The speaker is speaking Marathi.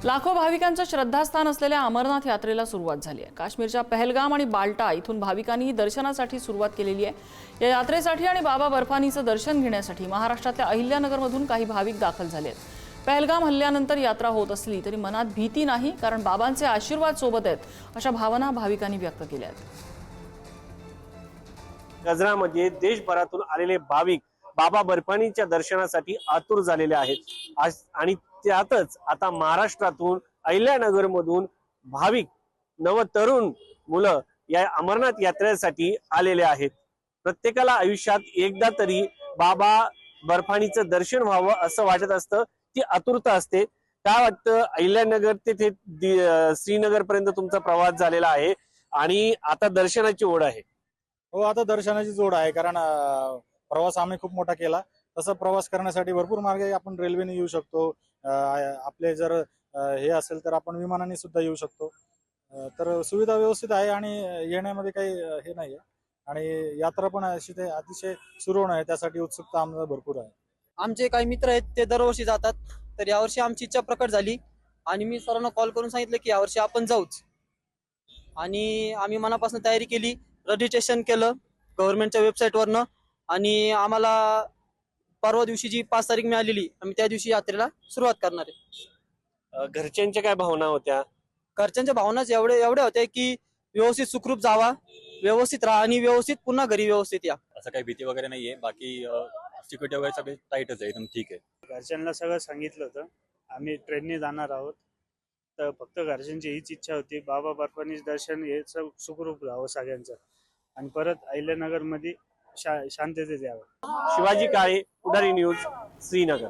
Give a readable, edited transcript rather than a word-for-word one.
लाखो भाविकांचं श्रद्धास्थान असलेल्या अमरनाथ यात्रेला सुरुवात झाली आहे। काश्मीरच्या पहलगाम आणि बाल्टा इथून भाविकांनी दर्शनासाठी सुरुवात केलेली आहे। या यात्रेसाठी आणि बाबा बर्फानीचं दर्शन घेण्यासाठी महाराष्ट्रातल्या अहिल्यानगरमधून काही भाविक दाखल झाले आहेत। पहलगाम हल्ल्यानंतर यात्रा होत असली तरी मनात भीती नाही, कारण बाबांचे आशीर्वाद सोबत आहेत, अशा भावना भाविकांनी व्यक्त केल्या आहेत। गजरामध्ये देशभरातून आलेले भाविक बाबा बर्फानीच्या दर्शनासाठी आतुर झालेले आहेत आणि त्यातच आता महाराष्ट्रातून अहिल्यानगर मधून भाविक नवतरुण मुलं या अमरनाथ यात्रेसाठी आलेले आहेत। प्रत्येकाला आयुष्यात एकदा तरी बाबा बर्फानीचं दर्शन व्हावं असं वाटत असतं, ती आतुरता असते। काय वाटतं, अहिल्यानगर ते श्रीनगर पर्यंत तुमचा प्रवास झालेला आहे आणि आता दर्शनाची ओढ आहे। हो, आता दर्शनाची जोड आहे, कारण प्रवास आम्ही खूप मोठा केला। तसं प्रवास करण्यासाठी भरपूर मार्ग आपण रेल्वेने येऊ शकतो, आपले जर हे असेल तर आपण विमानाने सुद्धा येऊ शकतो। तर सुविधा व्यवस्थित आहे आणि येण्यामध्ये काही हे नाहीये, आणि यात्रा पण अशी ते अतिशय सुरवण आहे, त्यासाठी उत्सुकता आम्हाला भरपूर आहे। आमचे काही मित्र आहेत ते दरवर्षी जातात, तर यावर्षी आमची इच्छा प्रकट झाली आणि मी सरांना कॉल करून सांगितलं की यावर्षी आपण जाऊच, आणि आम्ही मनापासून तयारी केली, रजिस्ट्रेशन केलं गव्हर्नमेंटच्या वेबसाईटवरनं, आणि आम्हाला परवा दिवशी जी 5 तारीख मिळालेली, आम्ही त्या दिवशी यात्रेला सुरुवात करणार आहे। घरच्यांच्या काय भावना होत्या? घरच्यांच्या भावनाच एवढ्या होत्या की व्यवस्थित सुखरूप जावा, व्यवस्थित राहा आणि व्यवस्थित पुन्हा घरी व्यवस्थित या। असं काही भीती वगैरे नाहीये, बाकी सिक्युरिटी वगैरे सगळे टाईटच आहे, एकदम ठीक आहे। घरच्यांना सगळं सांगितलं होतं, आम्ही ट्रेनने जाणार आहोत, तर फक्त घरच्यांची हीच इच्छा होती बाबा बर्फानीचं दर्शन हे सुखरूप राहावं सगळ्यांचं, आणि परत अहिल्यानगर मध्ये शांततेत यावं। शिवाजी काळे, पुढारी न्यूज, श्रीनगर।